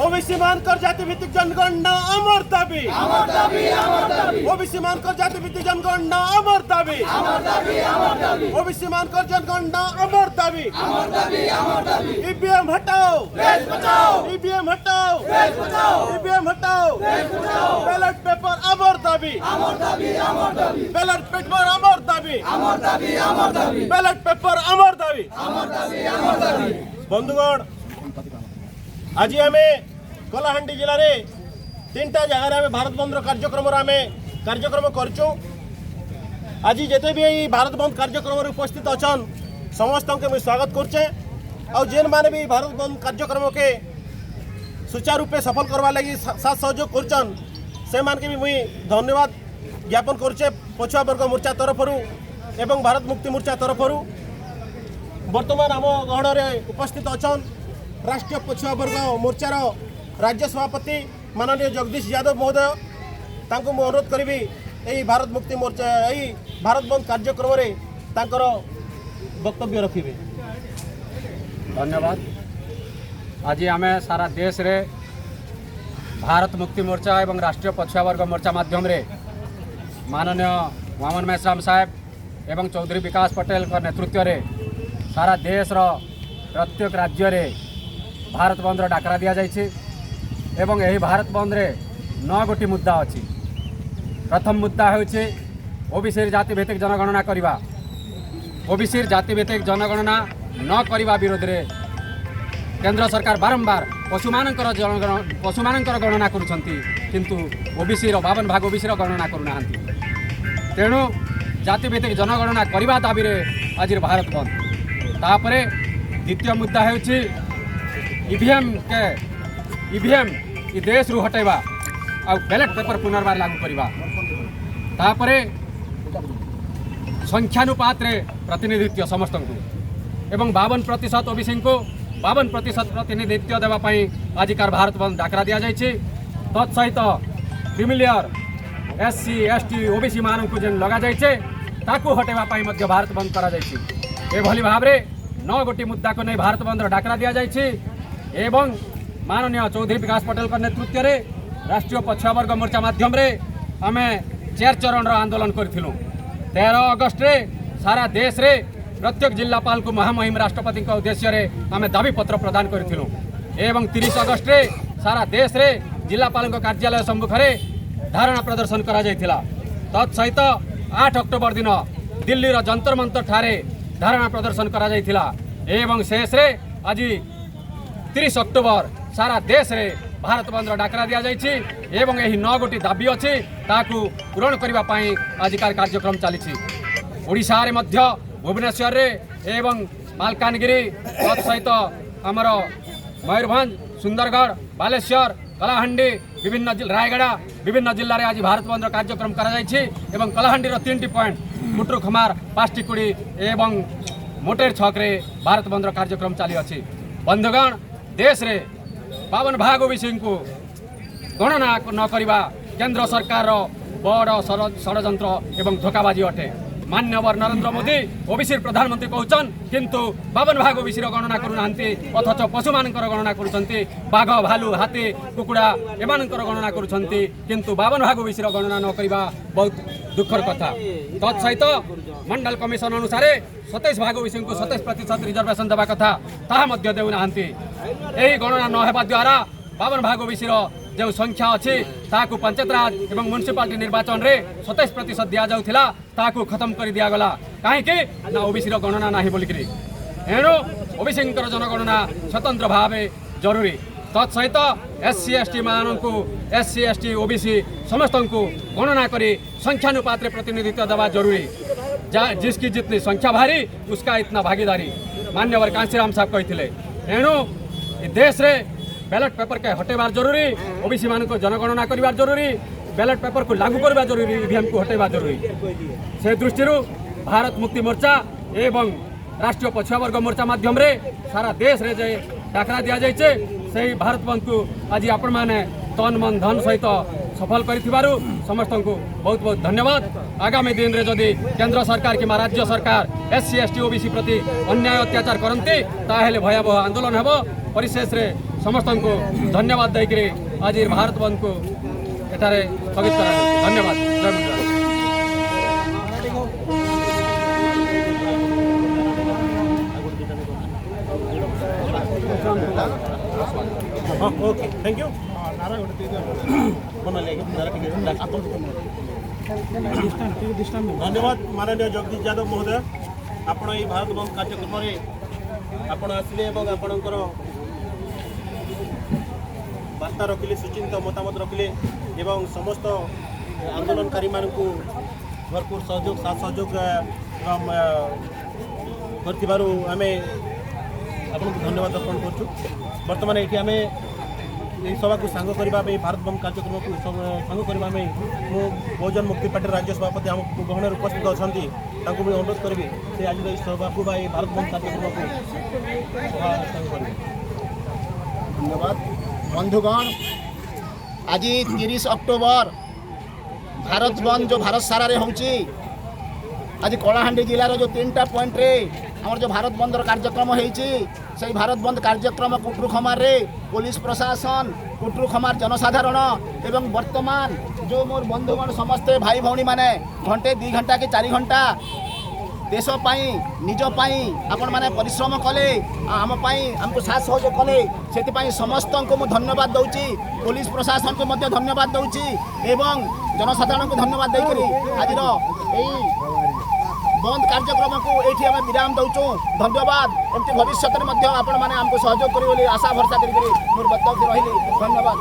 OBC मानकर जाति भित्तिक जनगणना अमर दाबी ओबीसी मानकर जाति भित्तिक जनगणना अमर दाबी ओबीसी मानकर जनगणना अमर दाबी ईवीएम हटाओ ईवीएम हटाओ ईवीएम हटाओ बैलेट पेपर अमर दाबी बैलेट पेपर अमर दाबी बैलेट पेपर अमर दाबी बंधुगण आज आम कलाहांडी जिले में 3टा जगह भारत बंद कार्यक्रम कार्यक्रम करूँ। आज जिते भी भारत बंद कार्यक्रम उपस्थित अच्छा समस्त के मुझे स्वागत करुचे। और जेन माने भी भारत बंद कार्यक्रम के सुचारू रूपे सफल करवा लगी साथ सहयोग कर के भी मुझे धन्यवाद ज्ञापन करुचे पछुआ वर्ग मोर्चा तरफर एवं भारत मुक्ति मोर्चा तरफर। वर्तमान आम गहन उपस्थित अच्छा राष्ट्रीय पछुआ वर्ग मोर्चार राज्य सभापति माननीय जगदीश यादव महोदय तांको मु अनुरोध करी यही भारत मुक्ति मोर्चा यही भारत बंद कार्यक्रम रे तांकर वक्तव्य रखिबे। धन्यवाद। आज आम सारा देश रे भारत मुक्ति मोर्चा एवं राष्ट्रीय पछुआ वर्ग मोर्चा माध्यम रे माननीय वामन मेश्राम साहेब एवं चौधरी विकास पटेल का नेतृत्व रे सारा देश रो प्रत्येक राज्य रे भारत बंद डाकरा दि जाइए एवं यही भारत बंद रे 9 गोटी मुद्दा अच्छी। प्रथम मुद्दा होउछि ओबीसी जाति भित्तिक जनगणना करवा। ओबीसी जाति भित्तिक जनगणना न करवा विरोध रे केंद्र सरकार बारंबार पशुमानकर गणना करुछंती किंतु ओबीसी 52 भाग ओबीसी गणना करूना। तेणु जाति भित्तिक जनगणना करवा दाबी रे आज भारत बंद। तापरे द्वितीय मुद्दा होउछि ईवीएम इ देश रु हटेबा आ बैलेट पेपर पुनर्बार लागू करवा। तापरे संख्यानुपात रे प्रतिनिधित्व समस्त को एवं 52% ओबीसी को 52% प्रतिनिधित्व देवाई आजिकार भारत बंद डाकरा दि जाइए। तत्सहित क्रिमिलियर एससी एसटी ओबीसी मान को जेन लगा जाइए ताकू हटेवाई भारत बंद करा जाइए। एभली भाव में 9 गोटी मुद्दा को नहीं भारत बंद डाकरा दि जाइए। एवं माननीय चौधरी विकास पटेल का नेतृत्व रे राष्ट्रीय पछुआ वर्ग मोर्चा माध्यम रे आम 4 चरण आंदोलन करूँ। 13 अगस्त रे सारा देश रे प्रत्येक जिलापाल को महामहिम राष्ट्रपति उद्देश्य रे आम दाबी पत्र प्रदान करूँ। एवं 30 अगस्त रे सारा देश रे जिलापाल कार्यालय सम्मुख रे धारणा प्रदर्शन करा जायथिला। तत्सहित 8 अक्टोबर दिन दिल्ली रो जंतर मंतर ठारे धारणा प्रदर्शन करा जायथिला। एवं शेष रे आज 30 अक्टोबर सारा देश रे भारत बंद डाकरा दि जाइए। एवं यही 9 गोटी दाबी अच्छी ताकू पूरण करने आजिकार कार्यक्रम चली। ओडिशा रे मध्य भुवनेश्वर रे एवं मालकानगिरी सहित आमर मयूरभंज सुंदरगढ़ बालेश्वर कलाहांडी विभिन्न रायगड़ा विभिन्न जिले में आज भारत बंद कार्यक्रम करा एवं कलाहांडी 3टी पॉइंट मुट्रु खमार 5टी कुड़ी एवं मोटेर छक रे भारत बंद कार्यक्रम चली अच्छी। बंधुगण देश रे 52 भाग ओबीसी को गणना न करवा केंद्र सरकार बड़ षड्यंत्र एवं धोखाबाजी अटे। मान्यवर नरेंद्र मोदी ओबीसी प्रधानमंत्री कहउछन किंतु 52 भाग ओबीसी गणना करूनांती अथच पशु मानकर गणना करूछंती। बाघ भालू हाथी कुकुड़ा एमानकर गणना करूछंती किंतु 52 भाग ओबीसी गणना न करवा बहुत दुखर कथा। तत्सहित मंडल कमिशन अनुसार 27 भाग ओबीसी को 27% रिजर्वेशन देवा कथा ताहा मध्य देउनांती। एही गणना न हेबा द्वारा 52 भाग ओबीसी जो संख्या अच्छी ताकू पंचायत राज एवं म्युनिसिपालिटी निर्वाचन रे 27% दिया जाउथिला ताकू खत्म कर दिया गला कहीं ना ओबीसी गणना ना बोलिकी। एणु ओबीसी जनगणना स्वतंत्र भाव जरूरी। तत्सहित एससी एसटी मान को एससी एसटी ओबीसी समस्त को गणना करी संख्यानुपात रे प्रतिनिधित्व देवा जरूरी। जिसकी जितनी संख्या भारी उसका इतना भागीदारी मान्यवर कांशीराम साहब कहते। एणु देश रे बैलेट पेपर के हटेबार जरूरी। ओबीसी मान को जनगणना करबार जरूरी। बैलेट पेपर को लागू करबा जरूरी। ईवीएम को हटेबा जरूरी। से दृष्टि भारत मुक्ति मोर्चा एवं राष्ट्रीय पछुआ वर्ग मोर्चा माध्यम रे सारा देश रे जे डाकरा दि जाइए से भारत बंद को आज आपण मैंने तन मन धन सहित सफल करिथिबारु समस्त को बहुत बहुत धन्यवाद। आगामी दिन रे जदि केंद्र सरकार कि राज्य सरकार एससी एसटी ओबीसी प्रति अन्याय अत्याचार करती ताहेले भयावह आंदोलन हेबो। परिशेष रे समस्त को धन्यवाद देकर आज भारत बंद को एठारे स्थगित करा धन्यवाद। जय गुजरात। हाँ ओके थैंक यू धन्यवाद माननीय जगदीश यादव महोदय आपण ये भारत बंद कार्यक्रम आपण आसिले और आपणकर वार्ता रखिले सुचिंत मतामत रखिले एवं समस्त आंदोलनकारी मान भरपूर सहयोग साथ सहयोग करथिबारु आमे आपको धन्यवाद अर्पण करूँ। बर्तमान ये आम यही सभा को सांग करने भारत बंद कार्यक्रम को सांग करने मो बहुजन मुक्ति पार्टी राज्य सभापति आम गहन उपस्थित अच्छा भी अनुरोध करी से आज सभा को भारत बंद कार्यक्रम को सांग करेंगे। धन्यवाद बंधुगण। आज 30 अक्टोबर भारत बंद जो भारत सारा रे होची आज कलाहांडी जिलार जो 3टा पॉइंट रे आमर जो भारत बंद कार्यक्रम होती से भारत बंद कार्यक्रम कुटुरखमार रे पुलिस प्रशासन कुटुरखमार जनसाधारण एवं वर्तमान जो मोर बंधुगण समस्ते भाई भौणी माने घंटे 2 घंटा कि 4 घंटा देश पाई निज पाई आपण माने परिश्रम कले आम पाई हमको साथ सहयोग कले से समस्त को मु धन्यवाद दउची। पुलिस प्रशासन को मध्य धन्यवाद दउची एवं जनसाधारण को धन्यवाद देकरी आज बंद कार्यक्रम को ये आम विराम दौचु। धन्यवाद एमती भविष्य में आपण मैंने आमको सहयोग करेंगे आशा भरसा करी मोर वक्तव्य रही। धन्यवाद।